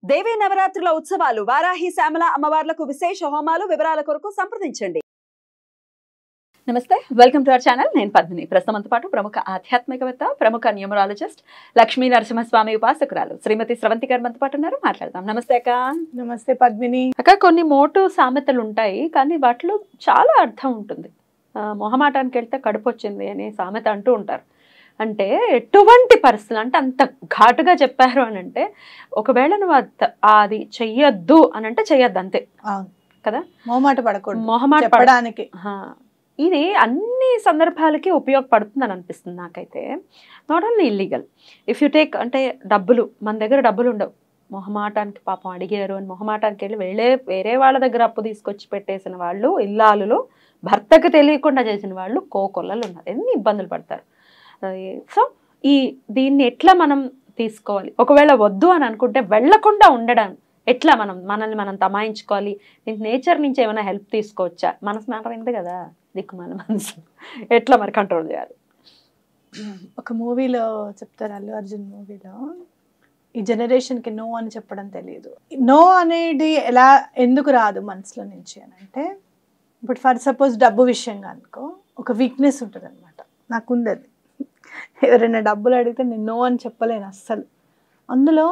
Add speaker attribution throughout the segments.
Speaker 1: దేవీ నవరాత్రుల ఉత్సవాలు వారాహి శ్యామల అమ్మవార్లకు విశేష హోమాలు వివరాల కొరకు సంప్రదించండి. నమస్తే, వెల్కమ్ టు అవర్ ఛానల్. నేను పద్మిని. ప్రస్తుతంతో పాటు ప్రముఖ ఆధ్యాత్మికవేత్త, ప్రముఖ న్యూమరాలజిస్ట్, లక్ష్మీ నరసింహస్వామి ఉపాసకురాలు శ్రీమతి స్రవంతి గారు మనతో పాటు ఉన్నారు. మాట్లాడదాం. నమస్తే అక్క.
Speaker 2: నమస్తే పద్మిని.
Speaker 1: అక్క, కొన్ని మోటు సామెతలు ఉంటాయి, కానీ వాటిలో చాలా అర్థం ఉంటుంది. మొహమాటానికి వెళ్తే కడుపు వచ్చింది అనే సామెత అంటూ ఉంటారు. అంటే ఎటువంటి పరిస్థితులు, అంటే అంత ఘాటుగా చెప్పారు అని అంటే, ఒకవేళ నువ్వు అది చెయ్యొద్దు అని అంటే చెయ్యొద్దు, అంతే కదా.
Speaker 2: మొహమాట పడకూడదు,
Speaker 1: మొహమాట
Speaker 2: పడడానికి.
Speaker 1: ఇది అన్ని సందర్భాలకి ఉపయోగపడుతుంది అని అనిపిస్తుంది నాకైతే. Not only illegal, if you take, అంటే డబ్బులు, మన దగ్గర డబ్బులు ఉండవు, మొహమాటానికి పాపం అడిగారు అని మొహమాటానికి వెళ్ళి వేరే వాళ్ళ దగ్గర అప్పు తీసుకొచ్చి పెట్టేసిన వాళ్ళు, ఇల్లాలులో భర్తకు తెలియకుండా చేసిన వాళ్ళు కోకొల్లలు ఉన్నారు. ఎన్ని ఇబ్బందులు పడతారు. సో దీన్ని ఎట్లా మనం తీసుకోవాలి, ఒకవేళ వద్దు అని అనుకుంటే వెళ్లకుండా ఉండడం ఎట్లా, మనల్ని మనం తమాయించుకోవాలి, నేచర్ నుంచి ఏమైనా హెల్ప్ తీసుకోవచ్చా? మనసు మ్యాటర్ అయింది కదా, దిక్కుమాల మనసు ఎట్లా మరి కంట్రోల్ చేయాలి?
Speaker 2: ఒక మూవీలో చెప్తారు, అల్లు అర్జున్ మూవీలో, ఈ జనరేషన్కి నో అని చెప్పడం తెలియదు. నో అనేది ఎందుకు రాదు మనసులో నుంచి అని అంటే, ఇప్పుడు ఫర్ సపోజ్ డబ్బు విషయంగా అనుకో, ఒక వీక్నెస్ ఉంటుంది అనమాట. నాకుంది అది. ఎవరైనా డబ్బులు అడిగితే నేను నో అని చెప్పలేను అస్సలు. అందులో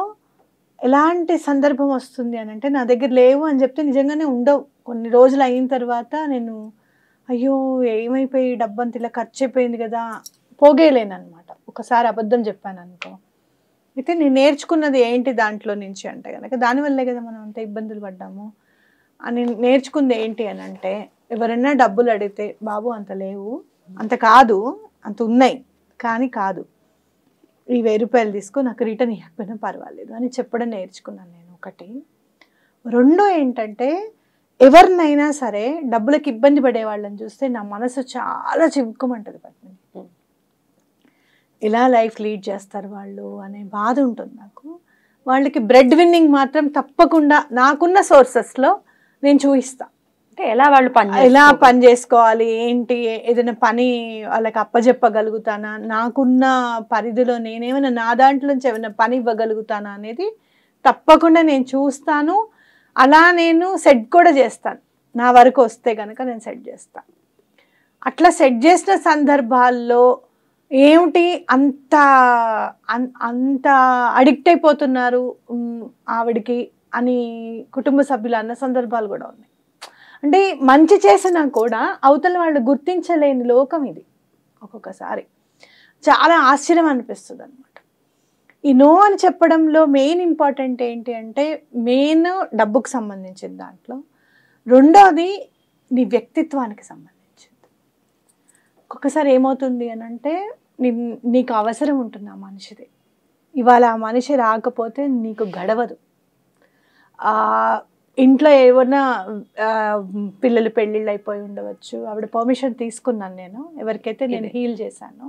Speaker 2: ఎలాంటి సందర్భం వస్తుంది అని అంటే, నా దగ్గర లేవు అని చెప్తే నిజంగానే ఉండవు. కొన్ని రోజులు అయిన తర్వాత నేను అయ్యో ఏమైపోయి డబ్బు అంత ఇలా ఖర్చు అయిపోయింది కదా, పోగేయలేను అనమాట. ఒకసారి అబద్ధం చెప్పాను అనుకో, అయితే నేను నేర్చుకున్నది ఏంటి దాంట్లో నుంచి అంటే కనుక, దానివల్లే కదా మనం అంత ఇబ్బందులు పడ్డాము అని. నేర్చుకుంది ఏంటి అని అంటే, ఎవరైనా డబ్బులు అడిగితే బాబు అంత లేవు, అంత కాదు, అంత ఉన్నాయి కానీ కాదు, ఈ 1000 రూపాయలు తీసుకో, నాకు రిటర్న్ ఇవ్వకపోయినా పర్వాలేదు అని చెప్పడం నేర్చుకున్నాను నేను. ఒకటి. రెండో ఏంటంటే, ఎవరినైనా సరే డబ్బులకు ఇబ్బంది పడే వాళ్ళని చూస్తే నా మనసు చాలా చివుక్కుమంటుంది పద్మిని. ఇలా లైఫ్ లీడ్ చేస్తారు వాళ్ళు అనే బాధ ఉంటుంది నాకు. వాళ్ళకి బ్రెడ్ విన్నింగ్ మాత్రం తప్పకుండా నాకున్న సోర్సెస్లో నేను చూపిస్తాను.
Speaker 1: ఎలా వాళ్ళు
Speaker 2: ఎలా పని చేసుకోవాలి, ఏంటి, ఏదైనా పని వాళ్ళకి అప్పచెప్పగలుగుతానా, నాకున్న పరిధిలో నేనేమైనా నా దాంట్లో నుంచి ఏమైనా పని ఇవ్వగలుగుతానా అనేది తప్పకుండా నేను చూస్తాను. అలా నేను సెట్ కూడా చేస్తాను. నా వరకు వస్తే కనుక నేను సెట్ చేస్తాను. అట్లా సెట్ చేసిన సందర్భాల్లో ఏమిటి అంత అంత అడిక్ట్ అయిపోతున్నారు ఆవిడికి అని కుటుంబ సభ్యులు అన్న సందర్భాలు కూడా ఉన్నాయి. అంటే మంచి చేసినా కూడా అవతల వాళ్ళు గుర్తించలేని లోకం ఇది. ఒక్కొక్కసారి చాలా ఆశ్చర్యం అనిపిస్తుంది అనమాట. ఈ నో అని చెప్పడంలో మెయిన్ ఇంపార్టెంట్ ఏంటి అంటే, మెయిన్ డబ్బుకు సంబంధించిన దాంట్లో, రెండోది నీ వ్యక్తిత్వానికి సంబంధించింది. ఒక్కొక్కసారి ఏమవుతుంది అని అంటే, నీకు అవసరం ఉంటుంది ఆ మనిషిది. ఇవాళ ఆ మనిషి రాకపోతే నీకు గడవదు. ఇంట్లో ఏమన్నా పిల్లలు పెళ్ళిళ్ళు అయిపోయి ఉండవచ్చు, ఆవిడ పర్మిషన్ తీసుకున్నాను నేను, ఎవరికైతే నేను హీల్ చేశాను.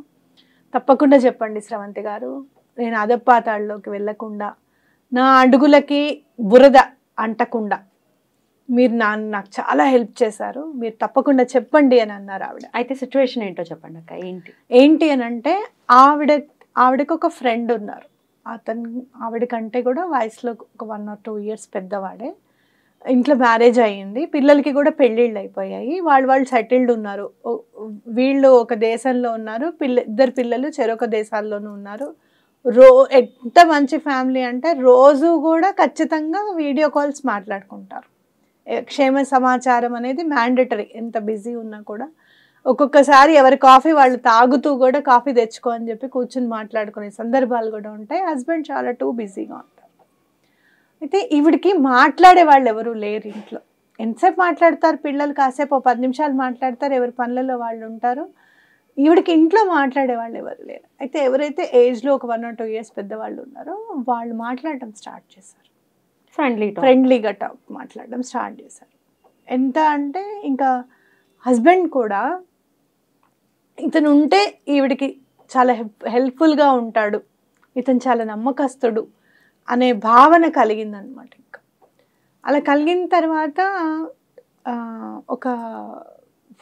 Speaker 2: తప్పకుండా చెప్పండి స్రవంతి గారు, నేను అదపాతాళ్ళలోకి వెళ్ళకుండా, నా అడుగులకి బురద అంటకుండా మీరు నాకు చాలా హెల్ప్ చేశారు, మీరు తప్పకుండా చెప్పండి అని అన్నారు ఆవిడ.
Speaker 1: అయితే సిచ్యువేషన్ ఏంటో చెప్పండి అక్క.
Speaker 2: ఏంటి అని అంటే, ఆవిడకి ఒక ఫ్రెండ్ ఉన్నారు. ఆవిడకంటే కూడా వయసులో ఒక 1 or 2 years పెద్దవాడే. ఇంట్లో మ్యారేజ్ అయ్యింది, పిల్లలకి కూడా పెళ్ళిళ్ళు అయిపోయాయి, వాళ్ళు సెటిల్డ్ ఉన్నారు. వీళ్ళు ఒక దేశంలో ఉన్నారు, ఇద్దరు పిల్లలు చెరొక దేశాల్లోనూ ఉన్నారు. ఎంత మంచి ఫ్యామిలీ అంటే, రోజు కూడా ఖచ్చితంగా వీడియో కాల్స్ మాట్లాడుకుంటారు. క్షేమ సమాచారం అనేది మ్యాండేటరీ, ఎంత బిజీ ఉన్నా కూడా. ఒక్కొక్కసారి ఎవరి కాఫీ వాళ్ళు తాగుతూ కూడా కాఫీ తెచ్చుకో అని చెప్పి కూర్చుని మాట్లాడుకునే సందర్భాలు కూడా ఉంటాయి. హస్బెండ్ చాలా టూ బిజీగా ఉంటారు. అయితే ఈవిడికి మాట్లాడే వాళ్ళు ఎవరు లేరు ఇంట్లో. ఎంతసేపు మాట్లాడతారు పిల్లలు, కాసేపు 10 నిమిషాలు మాట్లాడతారు, ఎవరి పనులలో వాళ్ళు ఉంటారు. ఈవిడికి ఇంట్లో మాట్లాడే వాళ్ళు ఎవరు లేరు. అయితే ఎవరైతే ఏజ్లో ఒక 1 or 2 years పెద్దవాళ్ళు ఉన్నారో వాళ్ళు మాట్లాడడం స్టార్ట్ చేశారు. ఫ్రెండ్లీగా మాట్లాడడం స్టార్ట్ చేశారు. ఎంత అంటే ఇంకా హస్బెండ్ కూడా ఇతను ఉంటే ఈవిడికి చాలా హెల్ప్ఫుల్గా ఉంటాడు, ఇతను చాలా నమ్మకస్తుడు అనే భావన కలిగిందనమాట. ఇంకా అలా కలిగిన తర్వాత ఒక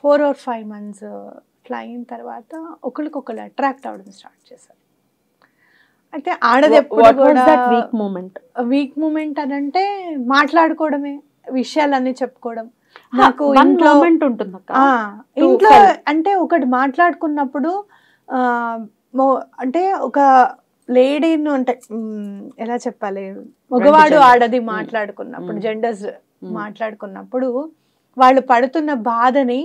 Speaker 2: 4 or 5 months అట్లా అయిన తర్వాత ఒకరికొకరు అట్రాక్ట్ అవ్వడం స్టార్ట్ చేశారు. అయితే ఆడది ఎప్పుడు కూడా
Speaker 1: వీక్
Speaker 2: మూమెంట్ అని అంటే మాట్లాడుకోవడమే, విషయాలన్నీ చెప్పుకోవడం. నాకు ఇంట్లో ఇంట్లో అంటే ఒకటి మాట్లాడుకున్నప్పుడు అంటే ఒక లేడీను అంటే ఎలా చెప్పాలి, మగవాడు ఆడది మాట్లాడుకున్నప్పుడు, జెండర్స్ మాట్లాడుకున్నప్పుడు వాళ్ళు పడుతున్న బాధని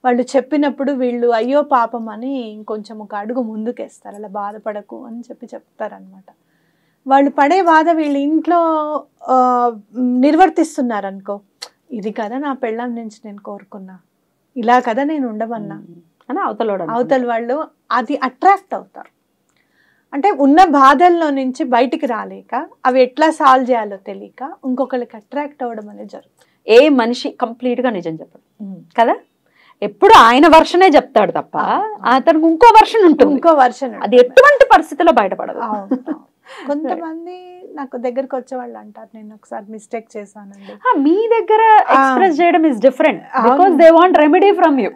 Speaker 2: వాళ్ళు చెప్పినప్పుడు వీళ్ళు అయ్యో పాపం అని ఇంకొంచెం ఒక అడుగు ముందుకేస్తారు, అలా బాధపడకు అని చెప్తారనమాట. వాళ్ళు పడే బాధ వీళ్ళు ఇంట్లో నిర్వర్తిస్తున్నారు అనుకో, ఇది కదా నా పెళ్ళాం నుంచి నేను కోరుకున్నా, ఇలా కదా నేను ఉండమన్నా
Speaker 1: అని
Speaker 2: అవతల వాళ్ళు అది అట్రాక్ట్ అవుతారు. అంటే ఉన్న బాధల్లో నుంచి బయటికి రాలేక అవి ఎట్లా సాల్వ్ చేయాలో తెలియక ఇంకొకరికి అట్రాక్ట్ అవ్వడం అనేది జరుగుతుంది.
Speaker 1: ఏ మనిషి కంప్లీట్ గా నిజం చెప్పడు కదా, ఎప్పుడు ఆయన వర్షనే చెప్తాడు తప్ప అతనికి ఇంకో వర్షన్ ఉంటుంది,
Speaker 2: ఇంకో వర్షన్.
Speaker 1: అది ఎటువంటి పరిస్థితిలో బయటపడదు.
Speaker 2: కొంతమంది నాకు దగ్గరకు వచ్చే వాళ్ళు అంటారు, నేను ఒకసారి మిస్టేక్ చేశానండి.
Speaker 1: మీ దగ్గర ఎక్స్ప్రెస్ చేయడం is different because they want remedy from you.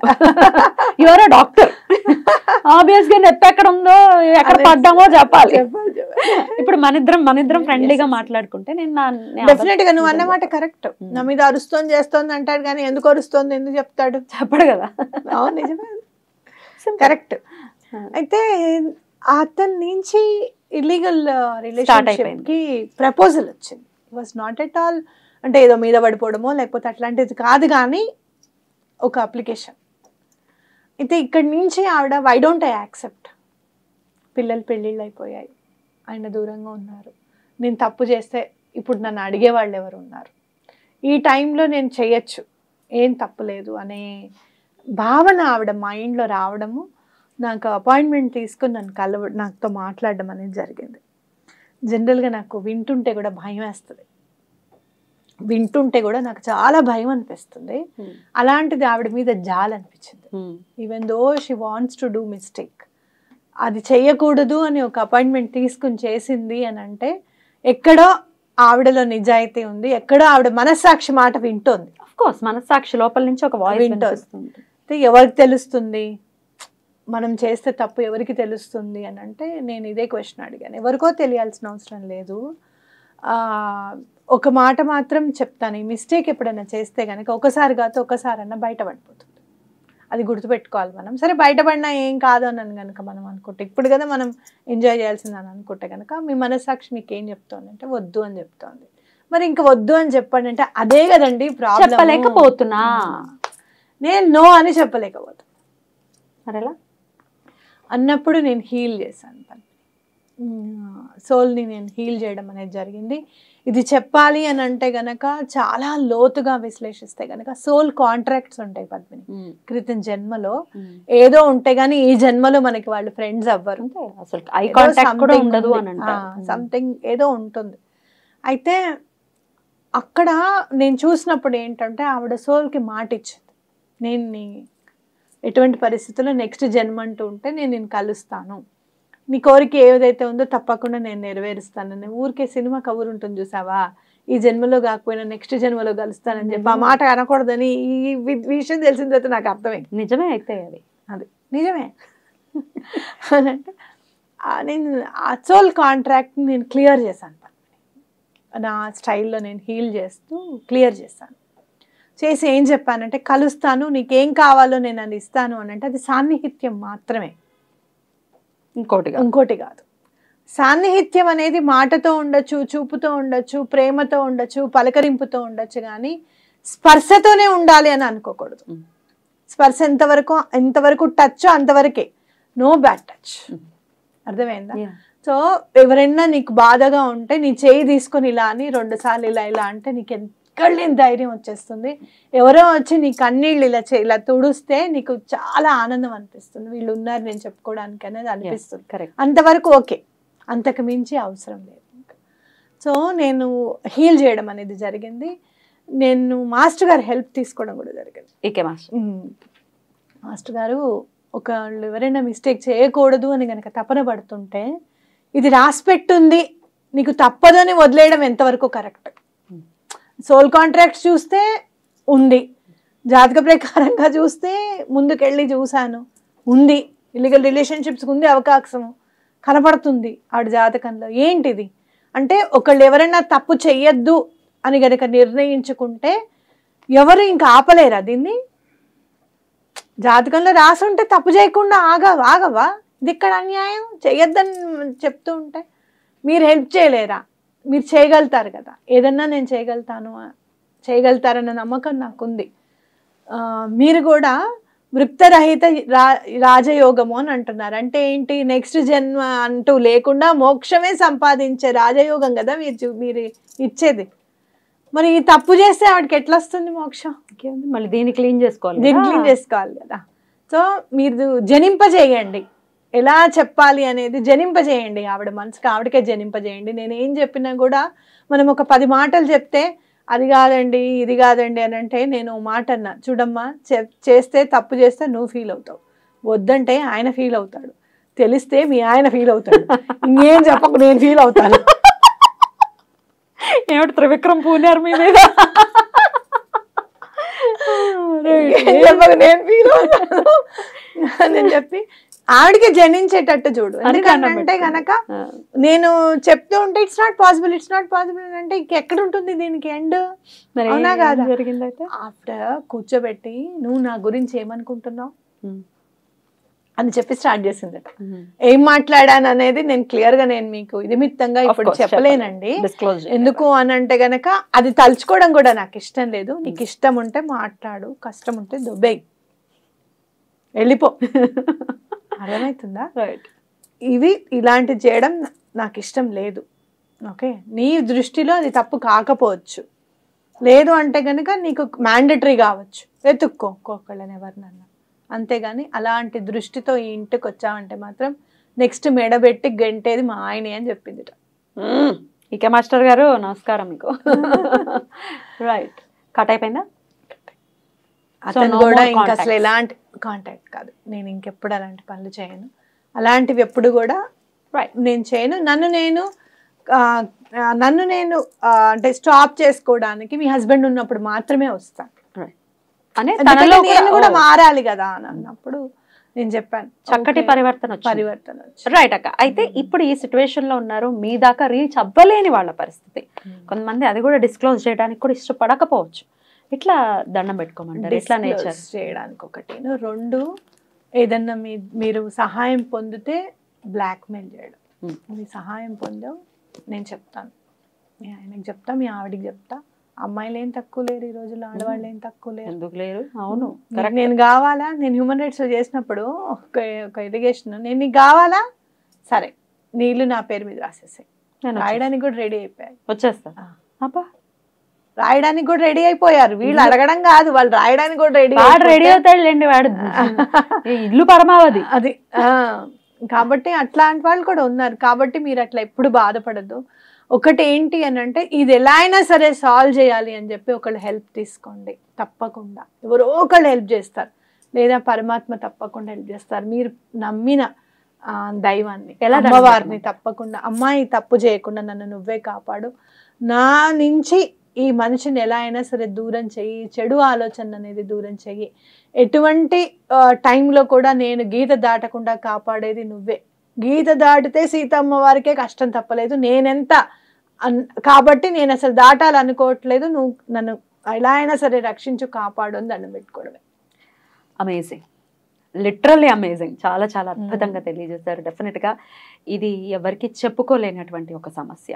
Speaker 1: You are a doctor, obvious గా నొప్పి ఎక్కడ ఉందో ఎక్కడ పడ్డామో చెప్పాలి. ఇప్పుడు మనిద్దరం ఫ్రెండ్లీగా మాట్లాడుకుంటే నేను
Speaker 2: డెఫినెట్ గా నువ్వు అన్నమాట కరెక్ట్. నా మీద అరుస్తోంది చేస్తోంది అంటాడు కానీ ఎందుకు అరుస్తోంది ఎందుకు చెప్తాడు,
Speaker 1: చెప్పడు కదా.
Speaker 2: అవును నిజమే, కరెక్ట్. అయితే అతని నుంచి ఇల్లీగల్ రిలేషన్షిప్ కి ప్రపోజల్ వచ్చింది. It was not at all అంటే ఏదో మీద పడిపోవడమో లేకపోతే అట్లాంటిది కాదు, కానీ ఒక అప్లికేషన్. అయితే ఇక్కడి నుంచి ఆవిడ వై డోంట్ ఐ యాక్సెప్ట్, పిల్లలు పెళ్ళిళ్ళు అయిపోయాయి, ఆయన దూరంగా ఉన్నారు, నేను తప్పు చేస్తే ఇప్పుడు నన్ను అడిగే వాళ్ళు ఎవరు ఉన్నారు, ఈ టైంలో నేను చేయొచ్చు, ఏం తప్పులేదు అనే భావన ఆవిడ మైండ్లో రావడము, నాకు అపాయింట్మెంట్ తీసుకుని నాతో మాట్లాడడం అనేది జరిగింది. జనరల్గా నాకు వింటుంటే కూడా భయం వేస్తుంది, వింటుంటే కూడా నాకు చాలా భయం అనిపిస్తుంది. అలాంటిది ఆవిడ మీద జాలి అనిపించింది. Even though she wants to do mistake, అది చెయ్యకూడదు అని ఒక అపాయింట్మెంట్ తీసుకుని చేసింది అని అంటే ఎక్కడో ఆవిడలో నిజాయితీ ఉంది, ఎక్కడో ఆవిడ మనస్సాక్షి మాట వింటోంది.
Speaker 1: ఆఫ్ కోర్స్ మనస్సాక్షి లోపల నుంచి ఒక వాయిస్
Speaker 2: వింటోంది. ఎవరికి తెలుస్తుంది మనం చేస్తే తప్పు, ఎవరికి తెలుస్తుంది అని అంటే నేను ఇదే క్వశ్చన్ అడిగాను. ఎవరికో తెలియాల్సిన అవసరం లేదు. ఒక మాట మాత్రం చెప్తాను, ఈ మిస్టేక్ ఎప్పుడైనా చేస్తే కనుక ఒకసారి కాదు ఒకసారన్నా బయటపడిపోతుంది, అది గుర్తుపెట్టుకోవాలి మనం. సరే బయటపడినా ఏం కాదు అని కనుక మనం అనుకుంటే, ఇప్పుడు కదా మనం ఎంజాయ్ చేయాల్సిందని అనుకుంటే కనుక మీ మనస్సాక్షి మీకు ఏం చెప్తోంది అంటే వద్దు అని చెప్తోంది. మరి ఇంకా వద్దు అని చెప్పండి అంటే అదే కదండి ప్రాబ్లం,
Speaker 1: చెప్పలేకపోతున్నా
Speaker 2: నేను నో అని చెప్పలేకపోతున్నా.
Speaker 1: మరెలా
Speaker 2: అన్నప్పుడు నేను హీల్ చేశాను, సోల్ని నేను హీల్ చేయడం అనేది జరిగింది. ఇది చెప్పాలి అని అంటే గనక చాలా లోతుగా విశ్లేషిస్తే గనక సోల్ కాంట్రాక్ట్స్ ఉంటాయి పద్మిని. క్రితం జన్మలో ఏదో ఉంటే గానీ ఈ జన్మలో మనకి వాళ్ళు ఫ్రెండ్స్ అవ్వరు,
Speaker 1: అసలు ఐ కాంటాక్ట్ కూడా ఉండదు అని అంటారు,
Speaker 2: సంథింగ్ ఏదో ఉంటుంది. అయితే అక్కడ నేను చూసినప్పుడు ఏంటంటే ఆవిడ సోల్కి మాట ఇచ్చింది, నేను ఎటువంటి పరిస్థితుల్లో నెక్స్ట్ జన్మ అంటూ ఉంటే నేను కలుస్తాను, నీ కోరిక ఏదైతే ఉందో తప్పకుండా నేను నెరవేరుస్తానని. ఊరికే సినిమా కబురు ఉంటుంది చూసావా, ఈ జన్మలో కాకపోయినా నెక్స్ట్ జన్మలో కలుస్తానని చెప్పి ఆ మాట అనకూడదని ఈ విషయం తెలిసిన తర్వాత నాకు అర్థమైంది.
Speaker 1: నిజమే అయితే
Speaker 2: అది నిజమే అని అంటే నేను ఆ సోల్ కాంట్రాక్ట్ని నేను క్లియర్ చేశాను, నా స్టైల్లో నేను హీల్ చేస్తూ క్లియర్ చేశాను. చేసి ఏం చెప్పానంటే కలుస్తాను, నీకేం కావాలో నేను అది ఇస్తాను అని అంటే అది సాన్నిహిత్యం మాత్రమే, ఇంకోటి కాదు. సాన్నిహిత్యం అనేది మాటతో ఉండొచ్చు, చూపుతో ఉండొచ్చు, ప్రేమతో ఉండొచ్చు, పలకరింపుతో ఉండొచ్చు, కానీ స్పర్శతోనే ఉండాలి అని అనుకోకూడదు. స్పర్శ ఎంతవరకు టచ్ అంతవరకే, నో బ్యాడ్ టచ్. అర్థమైందా? సో ఎవరైనా నీకు బాధగా ఉంటే నీ చేయి తీసుకొని ఇలా అని 2 సార్లు ఇలా అంటే నీకు ఎక్కడ లేని ధైర్యం వచ్చేస్తుంది. ఎవరో వచ్చి నీ కన్నీళ్ళు ఇలా తుడిస్తే నీకు చాలా ఆనందం అనిపిస్తుంది, వీళ్ళు ఉన్నారు నేను చెప్పుకోవడానికి అనేది అనిపిస్తుంది. అంతవరకు ఓకే, అంతకు మించి అవసరం లేదు. సో నేను హీల్ చేయడం అనేది జరిగింది. నేను మాస్టర్ గారు హెల్ప్ తీసుకోవడం కూడా జరిగింది. మాస్టర్ గారు ఒకళ్ళు ఎవరైనా మిస్టేక్ చేయకూడదు అని కనుక తపన పడుతుంటే ఇది రాసిపెట్టుంది నీకు తప్పదని వదిలేయడం ఎంతవరకు కరెక్ట్. సోల్ కాంట్రాక్ట్స్ చూస్తే ఉంది, జాతక ప్రకారంగా చూస్తే ముందుకెళ్ళి చూశాను ఉంది, ఇల్లీగల్ రిలేషన్షిప్స్కి ఉంది అవకాశము, కనపడుతుంది ఆవిడ జాతకంలో. ఏంటిది అంటే ఒకళ్ళు ఎవరైనా తప్పు చెయ్యొద్దు అని గనక నిర్ణయించుకుంటే ఎవరు ఇంకా ఆపలేరా దీన్ని? జాతకంలో రాసి ఉంటే తప్పు చేయకుండా ఆగవా? ఇది ఇక్కడ అన్యాయం, చెయ్యొద్దని చెప్తూ ఉంటే మీరు హెల్ప్ చేయలేరా? మీరు చేయగలుగుతారు కదా, ఏదన్నా నేను చేయగలుగుతారన్న నమ్మకం నాకుంది. మీరు కూడా వృప్తరహిత రాజయోగము అని అంటున్నారు. అంటే ఏంటి? నెక్స్ట్ జన్మ అంటూ లేకుండా మోక్షమే సంపాదించే రాజయోగం కదా మీరు ఇచ్చేది. మరి ఈ తప్పు చేస్తే ఆవిడకి ఎట్లా వస్తుంది మోక్షం?
Speaker 1: మళ్ళీ దీన్ని క్లీన్ చేసుకోవాలి
Speaker 2: కదా. సో మీరు జనింపజేయండి, ఎలా చెప్పాలి అనేది జనింపజేయండి. ఆవిడ మనసుకి ఆవిడకే జనింపజేయండి. నేను ఏం చెప్పినా కూడా మనం ఒక 10 మాటలు చెప్తే అది కాదండి ఇది కాదండి అని అంటే, నేను మాట అన్నా, చూడమ్మా చేస్తే తప్పు చేస్తే నువ్వు ఫీల్ అవుతావు, వద్దంటే ఆయన ఫీల్ అవుతాడు, తెలిస్తే మీ ఆయన ఫీల్ అవుతాడు, ఇంకేం చెప్పకు నేను ఫీల్ అవుతాను.
Speaker 1: ఏమిటి త్రివిక్రమ్ పూనారు మీ మీద?
Speaker 2: నేను ఫీల్ అవుతాను అని చెప్పి ఆవిడకి జనించేటట్టు చూడు. ఎందుకంటే గనక నేను చెప్తూ ఉంటే ఇట్స్ నాట్ పాసిబుల్ అంటే ఇంకెక్కడ ఉంటుంది దీనికి ఎండ్? అవునా కాదా? ఆఫ్టర్ కూర్చోబెట్టి నువ్వు నా గురించి ఏమనుకుంటున్నావు అని చెప్పి స్టార్ట్ చేసిందట. ఏం మాట్లాడాను అనేది నేను క్లియర్ గా నేను మీకు ఇదిమిత్తంగా ఇప్పుడు చెప్పలేనండి. ఎందుకు అని అంటే గనక అది తలుచుకోవడం కూడా నాకు ఇష్టం లేదు. నీకు ఇష్టం ఉంటే మాట్లాడు, కష్టం ఉంటే దుబ్బేయి, వెళ్ళిపో. అర్థమవుతుందా? ఇవి ఇలాంటి చేయడం నాకు ఇష్టం లేదు. ఓకే, నీ దృష్టిలో అది తప్పు కాకపోవచ్చు, లేదు అంటే కనుక నీకు మ్యాండటరీ కావచ్చు, వెతుక్కోళ్ళని ఎవరినన్నా. అంతేగాని అలాంటి దృష్టితో ఈ ఇంటికి వచ్చావంటే మాత్రం నెక్స్ట్ మెడబెట్టి గంటేది మా ఆయనే అని చెప్పింది.
Speaker 1: ఇక మాస్టర్ గారు నమస్కారం మీకు. రైట్, కట్ అయిపోయిందా?
Speaker 2: అతను కూడా ఇంకా అసలు ఎలాంటి కాంటాక్ట్ కాదు. నేను ఇంకెప్పుడు అలాంటి పనులు చేయను, అలాంటివి ఎప్పుడు కూడా నేను చేయను. నన్ను నేను అంటే స్టాప్ చేసుకోవడానికి మీ హస్బెండ్ ఉన్నప్పుడు మాత్రమే వస్తాను. నేను కూడా మారాలి కదా అని అన్నప్పుడు నేను చెప్పాను
Speaker 1: చక్కటి పరివర్తన రైట్ అక్క. అయితే ఇప్పుడు ఈ సిచ్యువేషన్ లో ఉన్నారు, మీ దాకా రీచ్ అవ్వలేని వాళ్ళ పరిస్థితి. కొంతమంది అది కూడా డిస్క్లోజ్ చేయడానికి కూడా ఇష్టపడకపోవచ్చు. ఇట్లా దండం పెట్టుకోమంటారు, ఇట్లా నేచర్
Speaker 2: చేయడానికి ఒకటి. 2 ఏదన్నా మీరు సహాయం పొందితే బ్లాక్మెయిల్ చేయడం. మీ సహాయం పొందావు, నేను చెప్తాను, మీ ఆయనకి చెప్తా, మీ ఆవిడికి చెప్తా. అమ్మాయిలు ఏం తక్కువ లేరు ఈ రోజుల్లో, ఆడవాళ్ళు ఏం తక్కువ లేరు.
Speaker 1: ఎందుకు లేరు? అవును,
Speaker 2: నేను కావాలా? నేను హ్యూమన్ రైట్స్ చేసినప్పుడు ఒక ఇరిగేషన్, నేను నీకు కావాలా, సరే నీళ్ళు నా పేరు మీద రాసేసాయి, రాయడానికి కూడా రెడీ అయిపోయాయి,
Speaker 1: వచ్చేస్తా. అబ్బా,
Speaker 2: రాయడానికి కూడా రెడీ అయిపోయారు. వీళ్ళు అడగడం కాదు, వాళ్ళు రాయడానికి కూడా రెడీ
Speaker 1: అవుతాడులేండి వాడు. ఇల్లు పరమావధి అది.
Speaker 2: కాబట్టి అట్లాంటి వాళ్ళు కూడా ఉన్నారు. కాబట్టి మీరు అట్లా ఎప్పుడు బాధపడద్దు. ఒకటి ఏంటి అని అంటే, ఇది ఎలా అయినా సరే సాల్వ్ చేయాలి అని చెప్పి ఒకళ్ళు హెల్ప్ తీసుకోండి. తప్పకుండా ఎవరో ఒకళ్ళు హెల్ప్ చేస్తారు, లేదా పరమాత్మ తప్పకుండా హెల్ప్ చేస్తారు. మీరు నమ్మిన దైవాన్ని, అమ్మవారిని తప్పకుండా, అమ్మాయి తప్పు చేయకుండా నన్ను నువ్వే కాపాడు, నా నుంచి ఈ మనిషిని ఎలా అయినా సరే దూరం చెయ్యి, చెడు ఆలోచన అనేది దూరం చెయ్యి, ఎటువంటి టైంలో కూడా నేను గీత దాటకుండా కాపాడేది నువ్వే. గీత దాటితే సీతమ్మ వారికే కష్టం తప్పలేదు, నేనెంత కాబట్టి నేను అసలు దాటాలనుకోవట్లేదు, నువ్వు నన్ను ఎలా అయినా సరే రక్షించు, కాపాడు అని దండం పెట్టుకోవడమే.
Speaker 1: Amazing, literally amazing. చాలా చాలా అద్భుతంగా తెలియజేశారు. డెఫినెట్ గా ఇది ఎవరికి చెప్పుకోలేనటువంటి ఒక సమస్య,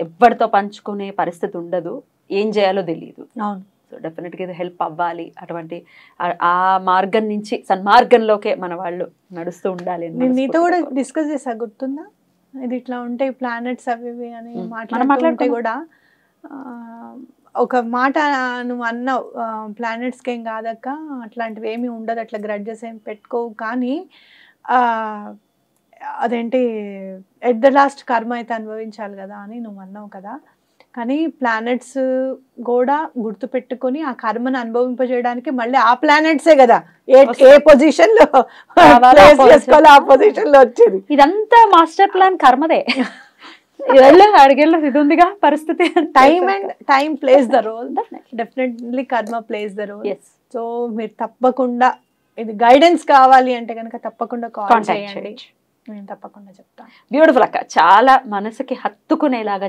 Speaker 1: ఎవరితో పంచుకునే పరిస్థితి ఉండదు, ఏం చేయాలో తెలియదు. సో డెఫినెట్ గా ఇది హెల్ప్ అవ్వాలి. అటువంటి ఆ మార్గం నుంచి సన్మార్గంలోకే మన వాళ్ళు నడుస్తూ ఉండాలి.
Speaker 2: నేను నీతో కూడా డిస్కస్ చేసా, గుర్తుందా? ఇది ఇట్లా ఉంటాయి ప్లానెట్స్ అవి అని మాట్లాడుతుంటే కూడా ఒక మాట నువ్వు అన్నావు, ప్లానెట్స్కి ఏం కాదక్క, అట్లాంటివి ఏమీ ఉండదు, అట్లా గ్రడ్జెస్ ఏం పెట్టుకోవు, కానీ అదేంటి ఎట్ ద లాస్ట్ కర్మ అయితే అనుభవించాలి కదా అని నువ్వు అన్నావు కదా. కానీ ప్లానెట్స్ కూడా గుర్తు పెట్టుకొని ఆ కర్మను అనుభవింపజేయడానికి మళ్ళీ ఆ ప్లానెట్సే కదా ఏ పొజిషన్ లో చేసుకోవాలి, ఆ పొజిషన్ లో వచ్చేది.
Speaker 1: ఇదంతా మాస్టర్ ప్లాన్ కర్మదే. అడిగేళ్ళు ఇది ఉందిగా పరిస్థితి.
Speaker 2: Time plays the role, definitely karma plays the role. So మీరు తప్పకుండా ఇది గైడెన్స్ కావాలి అంటే కనుక తప్పకుండా కాల్ చేయండి. నేను తప్పకుండా చెప్తాను.
Speaker 1: బ్యూటిఫుల్ అక్క, చాలా మనసుకి హత్తుకునేలాగా